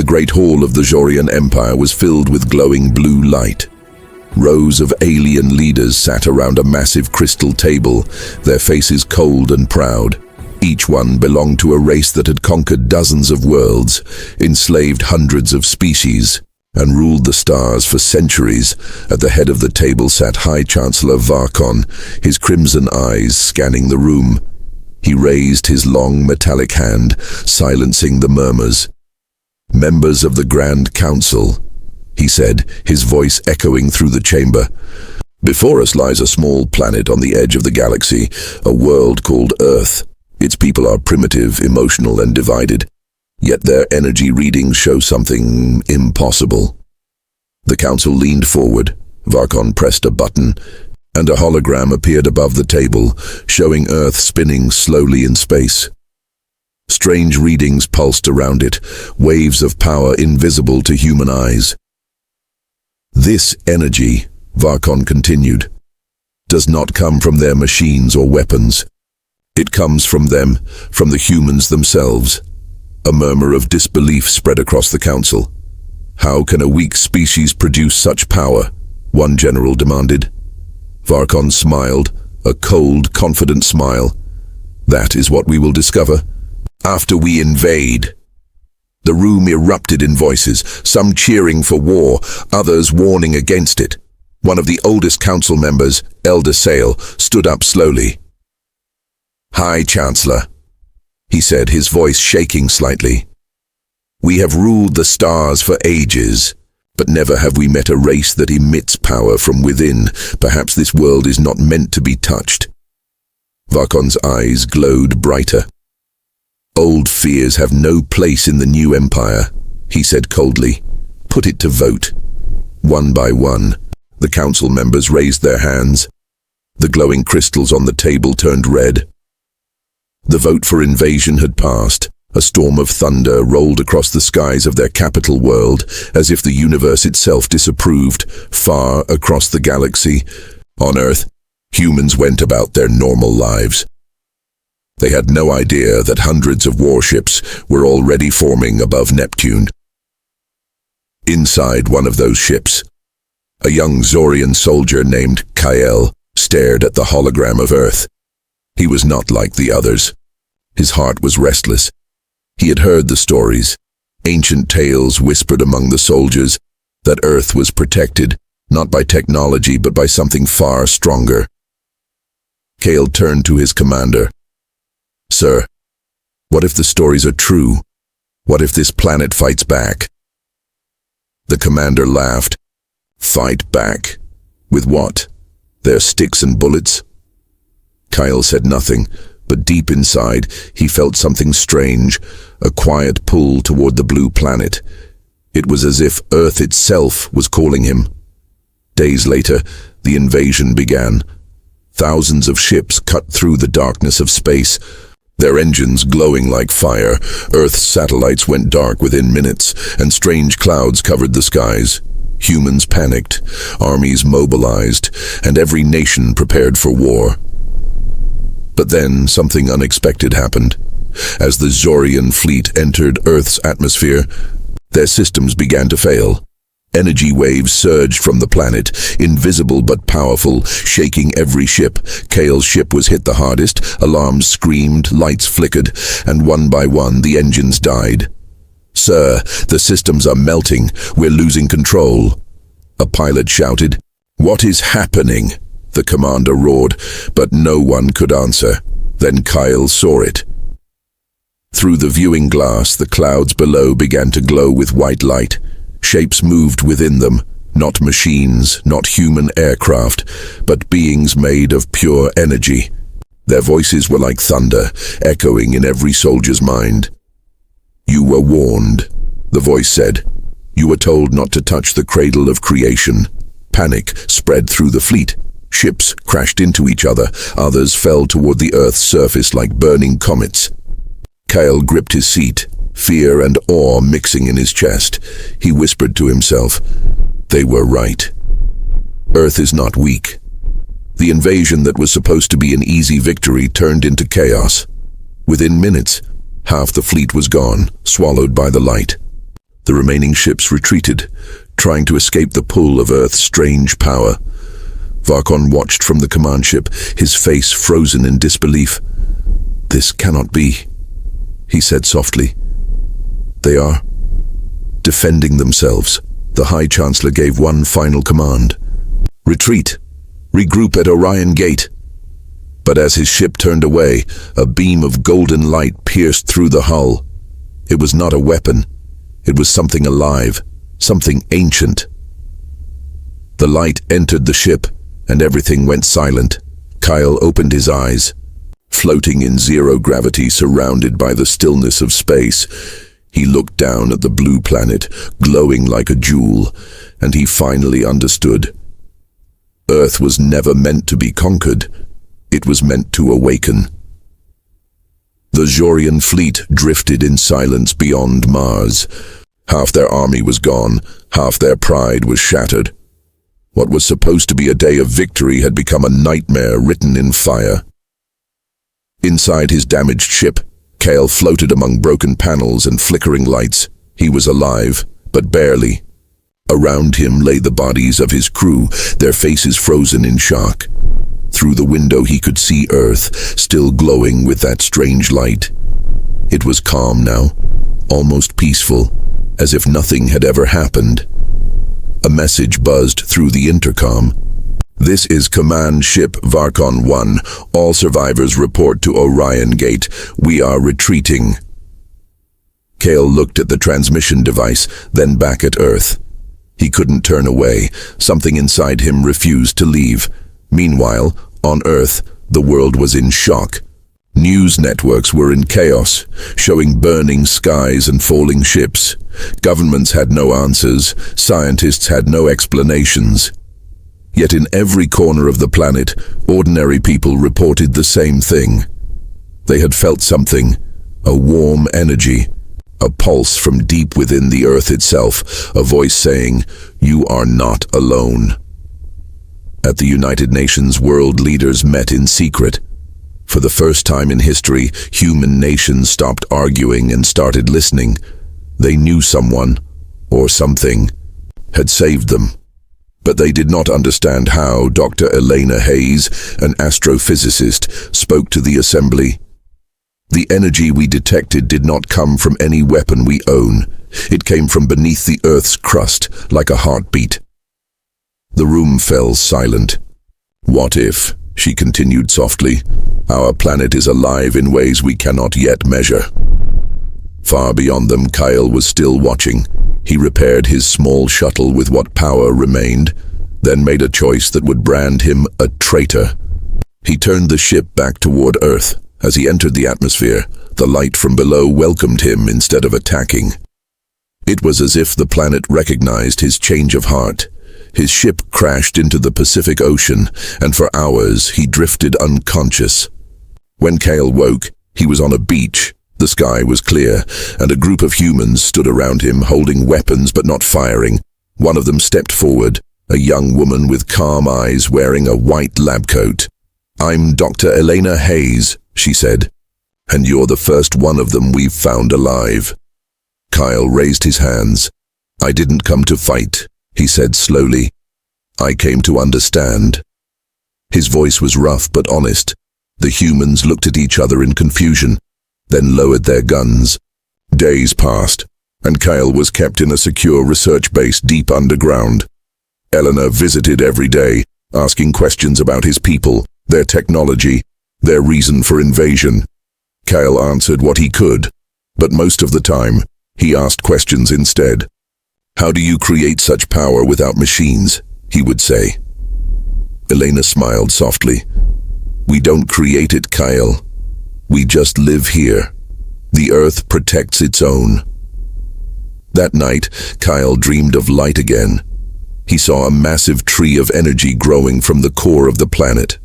great hall of the Zorian Empire was filled with glowing blue light. Rows of alien leaders sat around a massive crystal table, their faces cold and proud. Each one belonged to a race that had conquered dozens of worlds, enslaved hundreds of species, and ruled the stars for centuries. At the head of the table sat High Chancellor Varkon, his crimson eyes scanning the room. He raised his long metallic hand, silencing the murmurs. "Members of the Grand Council," he said, his voice echoing through the chamber. "Before us lies a small planet on the edge of the galaxy, a world called Earth. Its people are primitive, emotional, and divided. Yet their energy readings show something impossible." The council leaned forward. Varkon pressed a button, and a hologram appeared above the table, showing Earth spinning slowly in space. Strange readings pulsed around it, waves of power invisible to human eyes. "This energy," Varkon continued, "does not come from their machines or weapons. It comes from them, from the humans themselves." A murmur of disbelief spread across the council. "How can a weak species produce such power?" one general demanded. Varkon smiled, a cold, confident smile. "That is what we will discover after we invade." The room erupted in voices, some cheering for war, others warning against it. One of the oldest council members, Elder Sale, stood up slowly. "High Chancellor," he said, his voice shaking slightly. "We have ruled the stars for ages, but never have we met a race that emits power from within. Perhaps this world is not meant to be touched." Varkon's eyes glowed brighter. "Old fears have no place in the new empire," he said coldly. "Put it to vote." One by one, the council members raised their hands. The glowing crystals on the table turned red. The vote for invasion had passed. A storm of thunder rolled across the skies of their capital world, as if the universe itself disapproved. Far across the galaxy, on Earth, humans went about their normal lives. They had no idea that hundreds of warships were already forming above Neptune. Inside one of those ships, a young Zorian soldier named Kyle stared at the hologram of Earth. He was not like the others. His heart was restless. He had heard the stories, ancient tales whispered among the soldiers, that Earth was protected, not by technology but by something far stronger. Kyle turned to his commander. "Sir, what if the stories are true? What if this planet fights back?" The commander laughed. "Fight back? With what? Their sticks and bullets?" Kyle said nothing, but deep inside he felt something strange, a quiet pull toward the blue planet. It was as if Earth itself was calling him. Days later, the invasion began. Thousands of ships cut through the darkness of space, their engines glowing like fire. Earth's satellites went dark within minutes, and strange clouds covered the skies. Humans panicked, armies mobilized, and every nation prepared for war. But then something unexpected happened. As the Zorian fleet entered Earth's atmosphere, their systems began to fail. Energy waves surged from the planet, invisible but powerful, shaking every ship. Kyle's ship was hit the hardest. Alarms screamed, lights flickered, and one by one the engines died. "Sir, the systems are melting. We're losing control," a pilot shouted. "What is happening?" the commander roared, but no one could answer. Then Kyle saw it. Through the viewing glass, the clouds below began to glow with white light. Shapes moved within them, not machines, not human aircraft, but beings made of pure energy. Their voices were like thunder, echoing in every soldier's mind. "You were warned," the voice said. "You were told not to touch the cradle of creation." Panic spread through the fleet. Ships crashed into each other. Others fell toward the Earth's surface like burning comets. Kyle gripped his seat, fear and awe mixing in his chest. He whispered to himself, "They were right. Earth is not weak." The invasion that was supposed to be an easy victory turned into chaos. Within minutes, half the fleet was gone, swallowed by the light. The remaining ships retreated, trying to escape the pull of Earth's strange power. Varkon watched from the command ship, his face frozen in disbelief. "This cannot be," he said softly. "They are defending themselves." The High Chancellor gave one final command. "Retreat. Regroup at Orion Gate." But as his ship turned away, a beam of golden light pierced through the hull. It was not a weapon. It was something alive, something ancient. The light entered the ship, and everything went silent. Kyle opened his eyes. Floating in zero gravity, surrounded by the stillness of space, he looked down at the blue planet, glowing like a jewel, and he finally understood. Earth was never meant to be conquered. It was meant to awaken. The Zorian fleet drifted in silence beyond Mars. Half their army was gone, half their pride was shattered. What was supposed to be a day of victory had become a nightmare written in fire. Inside his damaged ship, Kale floated among broken panels and flickering lights. He was alive, but barely. Around him lay the bodies of his crew, their faces frozen in shock. Through the window he could see Earth, still glowing with that strange light. It was calm now, almost peaceful, as if nothing had ever happened. A message buzzed through the intercom. "This is Command Ship Varkon 1. All survivors report to Orion Gate. We are retreating." Kale looked at the transmission device, then back at Earth. He couldn't turn away. Something inside him refused to leave. Meanwhile, on Earth, the world was in shock. News networks were in chaos, showing burning skies and falling ships. Governments had no answers, scientists had no explanations. Yet in every corner of the planet, ordinary people reported the same thing. They had felt something, a warm energy, a pulse from deep within the Earth itself, a voice saying, "You are not alone." At the United Nations, world leaders met in secret. For the first time in history, human nations stopped arguing and started listening. They knew someone, or something, had saved them. But they did not understand how. Dr. Elena Hayes, an astrophysicist, spoke to the assembly. "The energy we detected did not come from any weapon we own. It came from beneath the Earth's crust, like a heartbeat." The room fell silent. "What if," she continued softly, "our planet is alive in ways we cannot yet measure?" Far beyond them, Kyle was still watching. He repaired his small shuttle with what power remained, then made a choice that would brand him a traitor. He turned the ship back toward Earth. As he entered the atmosphere, the light from below welcomed him instead of attacking. It was as if the planet recognized his change of heart. His ship crashed into the Pacific Ocean, and for hours he drifted unconscious. When Kale woke, he was on a beach. The sky was clear, and a group of humans stood around him, holding weapons but not firing. One of them stepped forward, a young woman with calm eyes wearing a white lab coat. "I'm Dr. Elena Hayes," she said, "and you're the first one of them we've found alive." Kyle raised his hands. "I didn't come to fight," he said slowly. "I came to understand." His voice was rough but honest. The humans looked at each other in confusion, then lowered their guns. Days passed, and Kyle was kept in a secure research base deep underground. Eleanor visited every day, asking questions about his people, their technology, their reason for invasion. Kyle answered what he could, but most of the time, he asked questions instead. "How do you create such power without machines?" he would say. Elena smiled softly. "We don't create it, Kyle. We just live here. The Earth protects its own." That night, Kyle dreamed of light again. He saw a massive tree of energy growing from the core of the planet.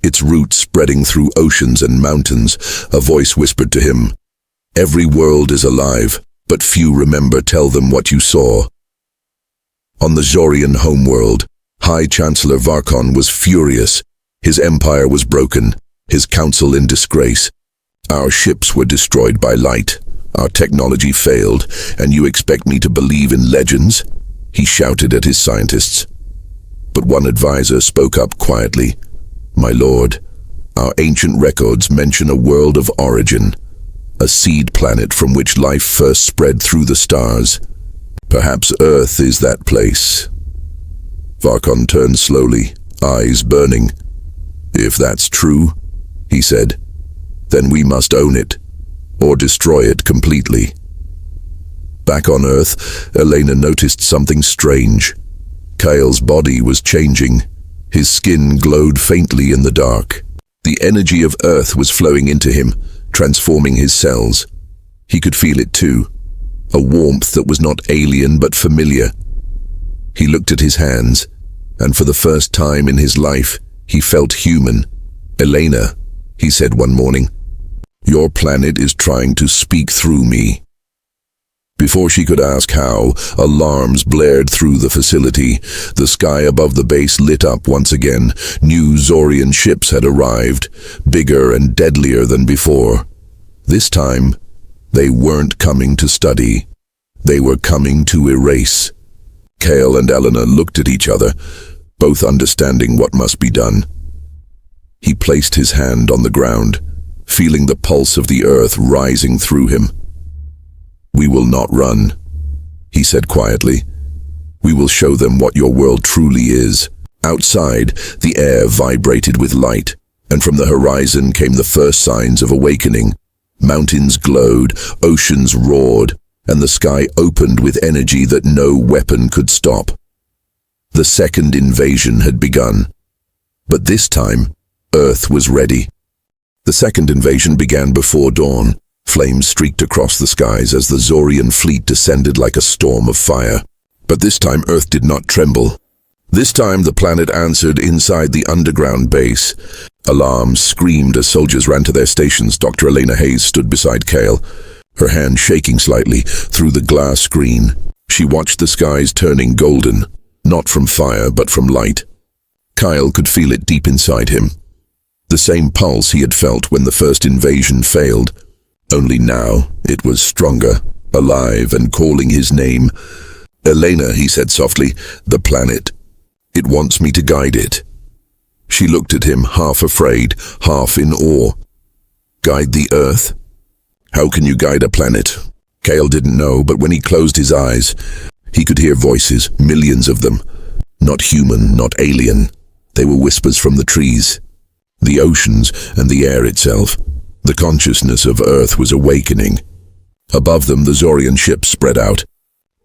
Its roots spreading through oceans and mountains. A voice whispered to him, "Every world is alive, but few remember. Tell them what you saw." On the Zorian homeworld, High Chancellor Varkon was furious. His empire was broken, his council in disgrace. "Our ships were destroyed by light. Our technology failed, and you expect me to believe in legends? He shouted at his scientists. But one advisor spoke up quietly. My lord, our ancient records mention a world of origin, a seed planet from which life first spread through the stars. Perhaps Earth is that place. Varkon turned slowly, eyes burning. If that's true, he said, then we must own it, or destroy it completely. Back on Earth, Elena noticed something strange. Kyle's body was changing. His skin glowed faintly in the dark. The energy of Earth was flowing into him, transforming his cells. He could feel it too, a warmth that was not alien but familiar. He looked at his hands, and for the first time in his life, he felt human. Elena, he said one morning, your planet is trying to speak through me. Before she could ask how, alarms blared through the facility. The sky above the base lit up once again. New Zorian ships had arrived, bigger and deadlier than before. This time, they weren't coming to study. They were coming to erase. Kale and Elena looked at each other, both understanding what must be done. He placed his hand on the ground, feeling the pulse of the earth rising through him. We will not run, he said quietly. We will show them what your world truly is. Outside, the air vibrated with light, and from the horizon came the first signs of awakening. Mountains glowed, oceans roared, and the sky opened with energy that no weapon could stop. The second invasion had begun. But this time, Earth was ready. The second invasion began before dawn. Flames streaked across the skies as the Zorian fleet descended like a storm of fire. But this time Earth did not tremble. This time the planet answered inside the underground base. Alarms screamed as soldiers ran to their stations. Dr. Elena Hayes stood beside Kale, her hand shaking slightly through the glass screen. She watched the skies turning golden, not from fire but from light. Kyle could feel it deep inside him. The same pulse he had felt when the first invasion failed. Only now it was stronger, alive and calling his name. Elena, he said softly, the planet. It wants me to guide it. She looked at him, half afraid, half in awe. Guide the Earth? How can you guide a planet? Kale didn't know, but when he closed his eyes, he could hear voices, millions of them. Not human, not alien. They were whispers from the trees, the oceans, and the air itself. The consciousness of Earth was awakening. Above them, the Zorian ships spread out.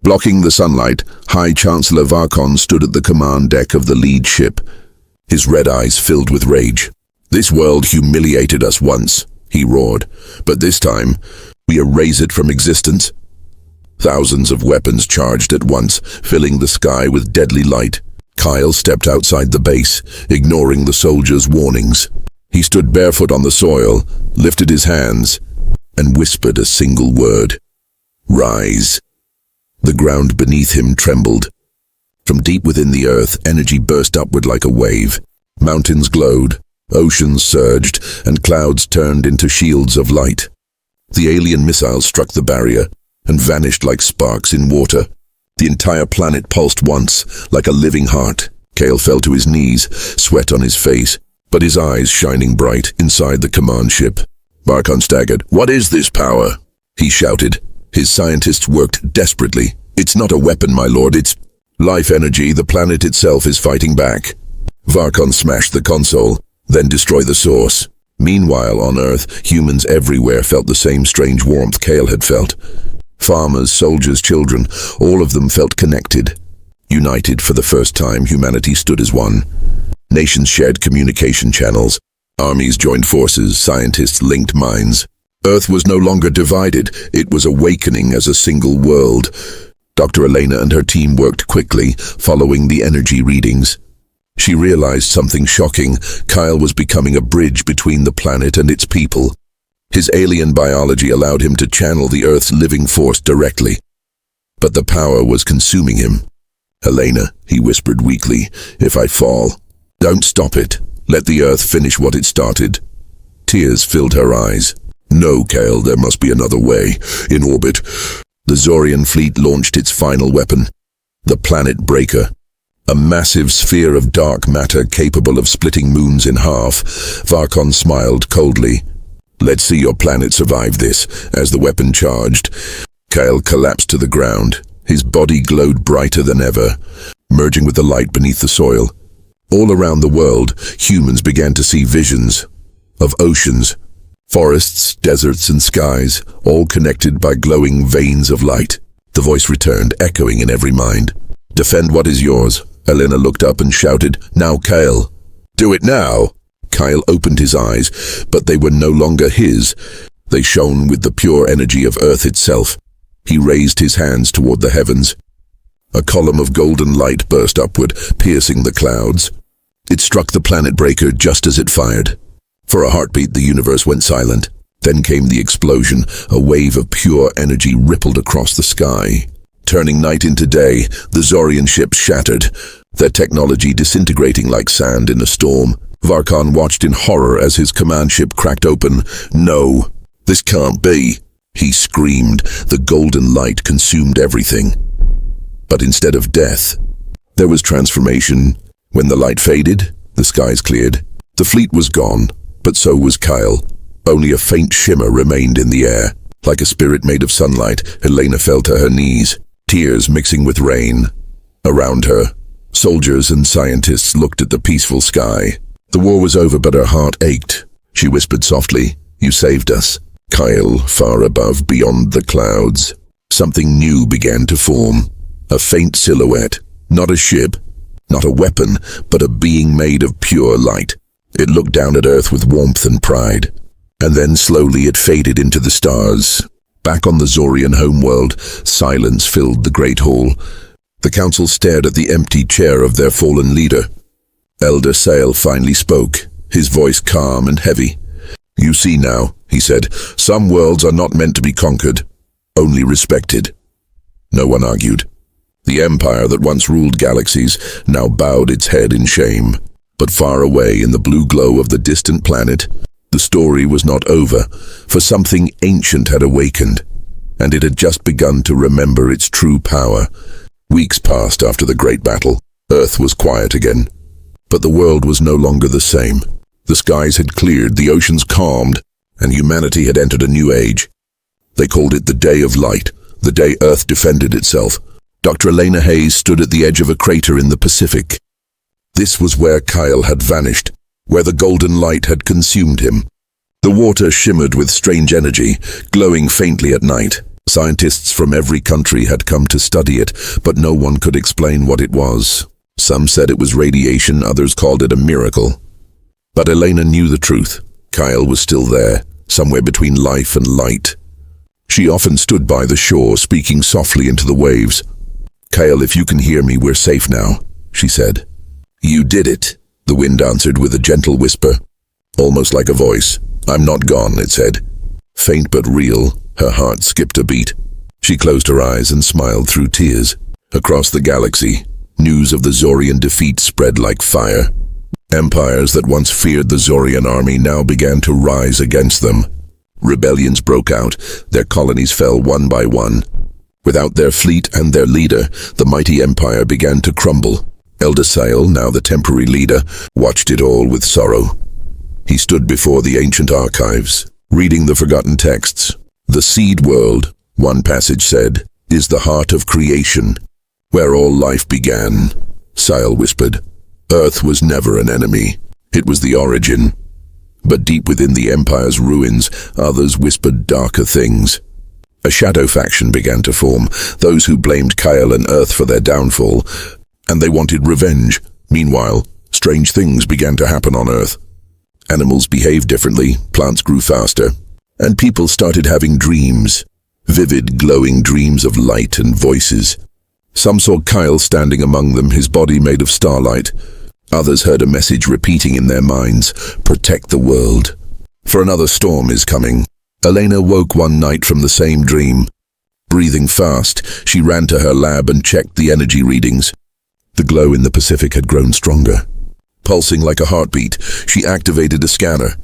Blocking the sunlight, High Chancellor Varkon stood at the command deck of the lead ship, his red eyes filled with rage. This world humiliated us once, he roared, but this time, we erase it from existence. Thousands of weapons charged at once, filling the sky with deadly light. Kyle stepped outside the base, ignoring the soldiers' warnings. He stood barefoot on the soil, lifted his hands, and whispered a single word. Rise. The ground beneath him trembled. From deep within the earth, energy burst upward like a wave. Mountains glowed, oceans surged, and clouds turned into shields of light. The alien missiles struck the barrier and vanished like sparks in water. The entire planet pulsed once, like a living heart. Kale fell to his knees, sweat on his face, but his eyes shining bright inside the command ship. Varkon staggered. What is this power? He shouted. His scientists worked desperately. It's not a weapon, my lord. It's life energy. The planet itself is fighting back. Varkon smashed the console, then destroyed the source. Meanwhile, on Earth, humans everywhere felt the same strange warmth Kale had felt. Farmers, soldiers, children, all of them felt connected. United for the first time, humanity stood as one. Nations shared communication channels. Armies joined forces, scientists linked minds. Earth was no longer divided, it was awakening as a single world. Dr. Elena and her team worked quickly, following the energy readings. She realized something shocking. Kyle was becoming a bridge between the planet and its people. His alien biology allowed him to channel the Earth's living force directly. But the power was consuming him. Elena, he whispered weakly, if I fall, don't stop it. Let the Earth finish what it started. Tears filled her eyes. No, Kale, there must be another way. In orbit, the Zorian fleet launched its final weapon, the Planet Breaker. A massive sphere of dark matter capable of splitting moons in half. Varkon smiled coldly. Let's see your planet survive this. As the weapon charged, Kale collapsed to the ground. His body glowed brighter than ever, merging with the light beneath the soil. All around the world, humans began to see visions of oceans, forests, deserts, and skies, all connected by glowing veins of light. The voice returned, echoing in every mind. Defend what is yours. Elena looked up and shouted, Now, Kale. Do it now. Kyle opened his eyes, but they were no longer his. They shone with the pure energy of Earth itself. He raised his hands toward the heavens. A column of golden light burst upward, piercing the clouds. It struck the Planet Breaker just as it fired. For a heartbeat, the universe went silent. Then came the explosion. A wave of pure energy rippled across the sky. Turning night into day, the Zorian ships shattered, their technology disintegrating like sand in a storm. Varkon watched in horror as his command ship cracked open. No, this can't be, he screamed. The golden light consumed everything. But instead of death, there was transformation. When the light faded, the skies cleared. The fleet was gone, but so was Kyle. Only a faint shimmer remained in the air. Like a spirit made of sunlight, Elena fell to her knees, tears mixing with rain. Around her, soldiers and scientists looked at the peaceful sky. The war was over, but her heart ached. She whispered softly, You saved us. Kyle, far above, beyond the clouds. Something new began to form. A faint silhouette. Not a ship, not a weapon, but a being made of pure light. It looked down at Earth with warmth and pride. And then slowly it faded into the stars. Back on the Zorian homeworld, silence filled the great hall. The council stared at the empty chair of their fallen leader. Elder Sale finally spoke, his voice calm and heavy. You see now, he said, some worlds are not meant to be conquered, only respected. No one argued. The empire that once ruled galaxies now bowed its head in shame. But far away in the blue glow of the distant planet, the story was not over, for something ancient had awakened, and it had just begun to remember its true power. Weeks passed after the great battle. Earth was quiet again. But the world was no longer the same. The skies had cleared, the oceans calmed, and humanity had entered a new age. They called it the Day of Light, the day Earth defended itself. Dr. Elena Hayes stood at the edge of a crater in the Pacific. This was where Kyle had vanished, where the golden light had consumed him. The water shimmered with strange energy, glowing faintly at night. Scientists from every country had come to study it, but no one could explain what it was. Some said it was radiation, others called it a miracle. But Elena knew the truth. Kyle was still there, somewhere between life and light. She often stood by the shore, speaking softly into the waves. Kyle, if you can hear me, we're safe now, she said. You did it, the wind answered with a gentle whisper, almost like a voice. I'm not gone, it said. Faint but real, her heart skipped a beat. She closed her eyes and smiled through tears. Across the galaxy, news of the Zorian defeat spread like fire. Empires that once feared the Zorian army now began to rise against them. Rebellions broke out, their colonies fell one by one. Without their fleet and their leader, the mighty empire began to crumble. Elder Sale, now the temporary leader, watched it all with sorrow. He stood before the ancient archives, reading the forgotten texts. The seed world, one passage said, is the heart of creation, where all life began. Sile whispered. Earth was never an enemy. It was the origin. But deep within the Empire's ruins, others whispered darker things. A shadow faction began to form, those who blamed Kyle and Earth for their downfall, and they wanted revenge. Meanwhile, strange things began to happen on Earth. Animals behaved differently, plants grew faster, and people started having dreams, vivid, glowing dreams of light and voices. Some saw Kyle standing among them, his body made of starlight. Others heard a message repeating in their minds, protect the world, for another storm is coming. Elena woke one night from the same dream. Breathing fast, she ran to her lab and checked the energy readings. The glow in the Pacific had grown stronger. Pulsing like a heartbeat, she activated a scanner,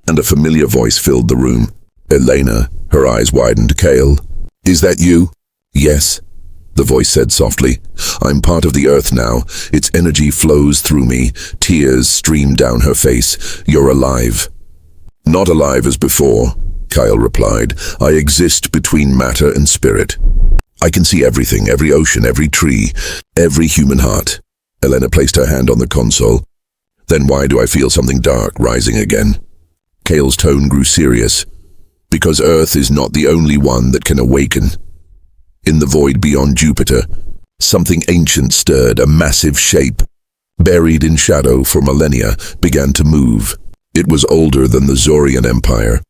and a familiar voice filled the room. Elena, her eyes widened. Kale, is that you? Yes, the voice said softly. I'm part of the Earth now. Its energy flows through me. Tears stream down her face. You're alive. Not alive as before, Kyle replied. I exist between matter and spirit. I can see everything, every ocean, every tree, every human heart. Elena placed her hand on the console. Then why do I feel something dark rising again? Kale's tone grew serious. Because Earth is not the only one that can awaken. In the void beyond Jupiter, something ancient stirred, a massive shape, buried in shadow for millennia, began to move. It was older than the Zorian Empire,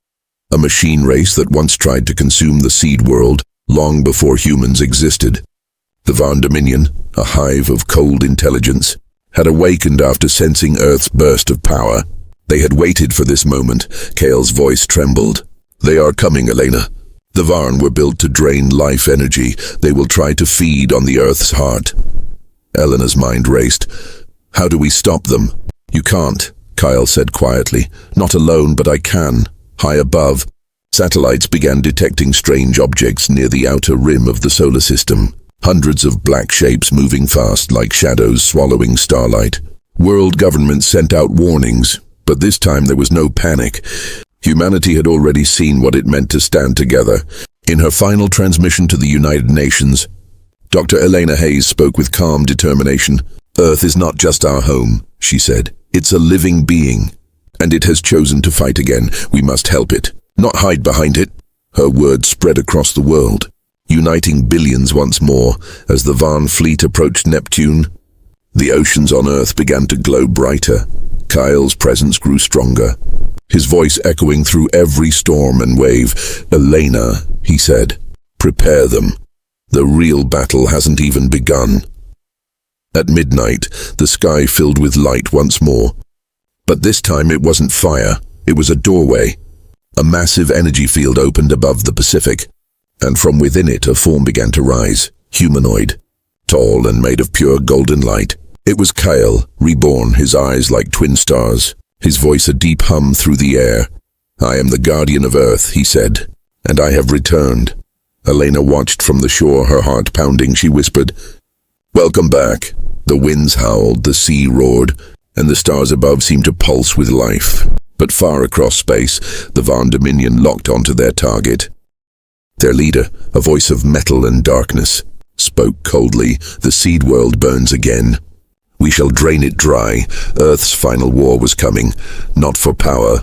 a machine race that once tried to consume the seed world long before humans existed. The Varn Dominion, a hive of cold intelligence, had awakened after sensing Earth's burst of power. They had waited for this moment. Kale's voice trembled. They are coming, Elena. The Varn were built to drain life energy. They will try to feed on the Earth's heart. Elena's mind raced. How do we stop them? You can't, Kyle said quietly. Not alone, but I can. High above, satellites began detecting strange objects near the outer rim of the solar system. Hundreds of black shapes moving fast like shadows swallowing starlight. World governments sent out warnings, but this time there was no panic. Humanity had already seen what it meant to stand together. In her final transmission to the United Nations, Dr. Elena Hayes spoke with calm determination. Earth is not just our home, she said. It's a living being, and it has chosen to fight again. We must help it, not hide behind it. Her words spread across the world, uniting billions once more as the Varn fleet approached Neptune. The oceans on Earth began to glow brighter. Kyle's presence grew stronger, his voice echoing through every storm and wave. Elena, he said, prepare them. The real battle hasn't even begun. At midnight, the sky filled with light once more. But this time it wasn't fire, it was a doorway. A massive energy field opened above the Pacific, and from within it a form began to rise, humanoid, tall and made of pure golden light. It was Kyle, reborn, his eyes like twin stars, his voice a deep hum through the air. I am the guardian of Earth, he said, and I have returned. Elena watched from the shore, her heart pounding. She whispered, Welcome back. The winds howled, the sea roared, and the stars above seemed to pulse with life. But far across space, the Varn Dominion locked onto their target. Their leader, a voice of metal and darkness, spoke coldly. The seed world burns again. We shall drain it dry. Earth's final war was coming, not for power,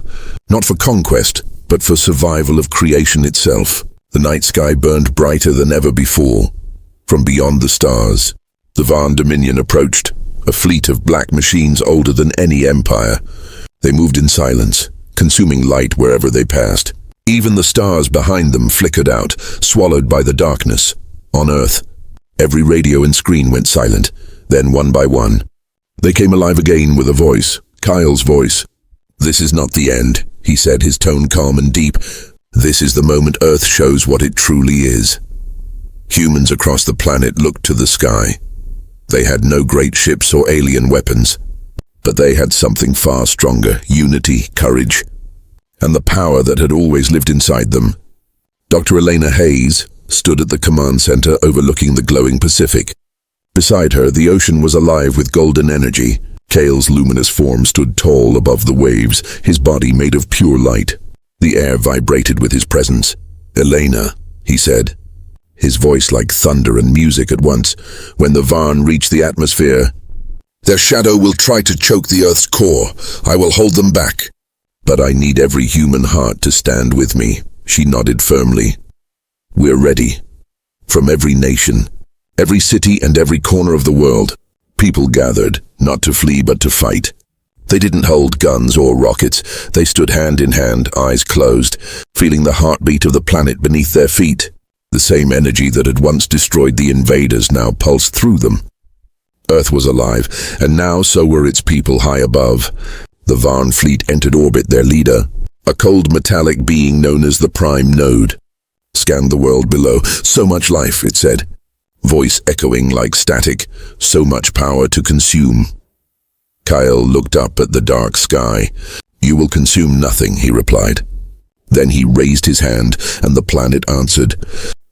not for conquest, but for survival of creation itself. The night sky burned brighter than ever before. From beyond the stars, the Varn Dominion approached, a fleet of black machines older than any empire. They moved in silence, consuming light wherever they passed. Even the stars behind them flickered out, swallowed by the darkness. On Earth, every radio and screen went silent. Then, one by one, they came alive again with a voice, Kyle's voice. This is not the end, he said, his tone calm and deep. This is the moment Earth shows what it truly is. Humans across the planet looked to the sky. They had no great ships or alien weapons, but they had something far stronger, unity, courage, and the power that had always lived inside them. Dr. Elena Hayes stood at the command center overlooking the glowing Pacific. Beside her, the ocean was alive with golden energy. Kale's luminous form stood tall above the waves, his body made of pure light. The air vibrated with his presence. Elena, he said, his voice like thunder and music at once. When the Varn reached the atmosphere, their shadow will try to choke the Earth's core. I will hold them back. But I need every human heart to stand with me. She nodded firmly. We're ready. From every nation, every city and every corner of the world, people gathered, not to flee but to fight. They didn't hold guns or rockets. They stood hand in hand, eyes closed, feeling the heartbeat of the planet beneath their feet. The same energy that had once destroyed the invaders now pulsed through them. Earth was alive, and now so were its people high above. The Varn fleet entered orbit. Their leader, a cold metallic being known as the Prime Node, scanned the world below. So much life, it said, voice echoing like static, so much power to consume. Kyle looked up at the dark sky. You will consume nothing, he replied. Then he raised his hand, and the planet answered.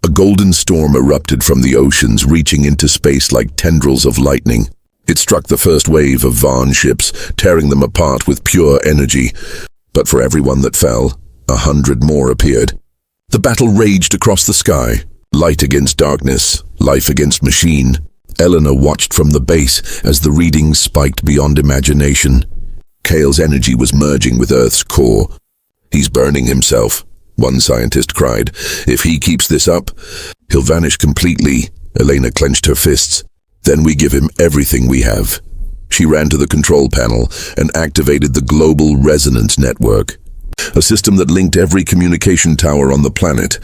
A golden storm erupted from the oceans, reaching into space like tendrils of lightning. It struck the first wave of Varn ships, tearing them apart with pure energy. But for every one that fell, 100 more appeared. The battle raged across the sky, light against darkness, life against machine. Eleanor watched from the base as the readings spiked beyond imagination. Kale's energy was merging with Earth's core. He's burning himself, one scientist cried. If he keeps this up, he'll vanish completely. Elena clenched her fists. Then we give him everything we have. She ran to the control panel and activated the Global Resonance Network, a system that linked every communication tower on the planet.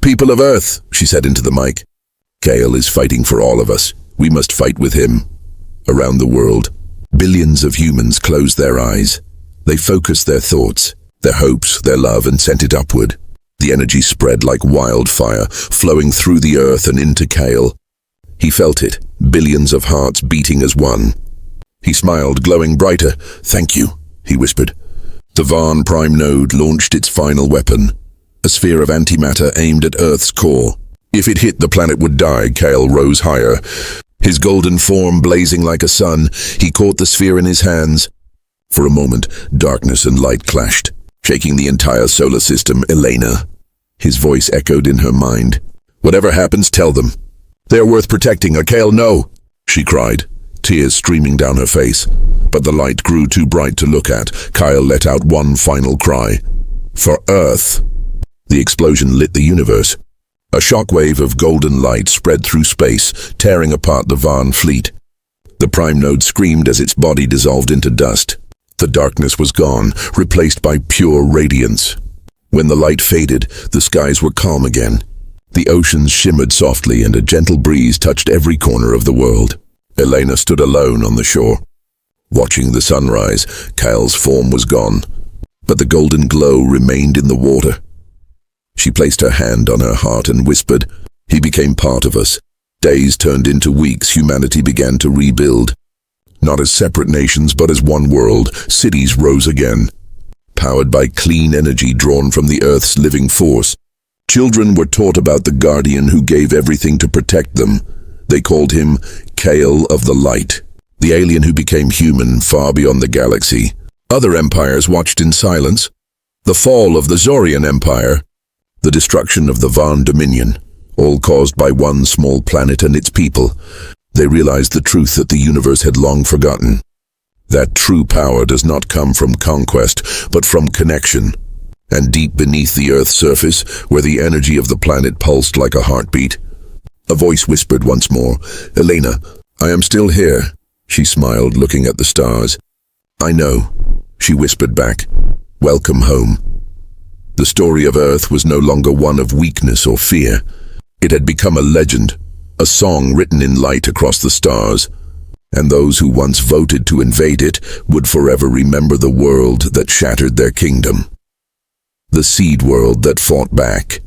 People of Earth, she said into the mic. Kale is fighting for all of us. We must fight with him. Around the world, billions of humans closed their eyes. They focused their thoughts, their hopes, their love, and sent it upward. The energy spread like wildfire, flowing through the earth and into Kale. He felt it, billions of hearts beating as one. He smiled, glowing brighter. Thank you, he whispered. The Varn Prime Node launched its final weapon, a sphere of antimatter aimed at Earth's core. If it hit, the planet would die. Kale rose higher. His golden form blazing like a sun, he caught the sphere in his hands. For a moment, darkness and light clashed, shaking the entire solar system. Elena. His voice echoed in her mind. Whatever happens, tell them. They're worth protecting. Kale, no, she cried, tears streaming down her face. But the light grew too bright to look at. Kyle let out one final cry. For Earth. The explosion lit the universe. A shockwave of golden light spread through space, tearing apart the Varn fleet. The Prime Node screamed as its body dissolved into dust. The darkness was gone, replaced by pure radiance. When the light faded, the skies were calm again. The oceans shimmered softly and a gentle breeze touched every corner of the world. Elena stood alone on the shore. Watching the sunrise, Kale's form was gone, but the golden glow remained in the water. She placed her hand on her heart and whispered, he became part of us. Days turned into weeks. Humanity began to rebuild. Not as separate nations, but as one world. Cities rose again, powered by clean energy drawn from the Earth's living force. Children were taught about the Guardian who gave everything to protect them. They called him Kale of the Light, the alien who became human far beyond the galaxy. Other empires watched in silence. The fall of the Zorian Empire, the destruction of the Varn Dominion, all caused by one small planet and its people. They realized the truth that the universe had long forgotten. That true power does not come from conquest, but from connection. And deep beneath the Earth's surface, where the energy of the planet pulsed like a heartbeat, a voice whispered once more, Elena, I am still here. She smiled, looking at the stars. I know, she whispered back. Welcome home. The story of Earth was no longer one of weakness or fear. It had become a legend, a song written in light across the stars. And those who once voted to invade it would forever remember the world that shattered their kingdom. The seed world that fought back.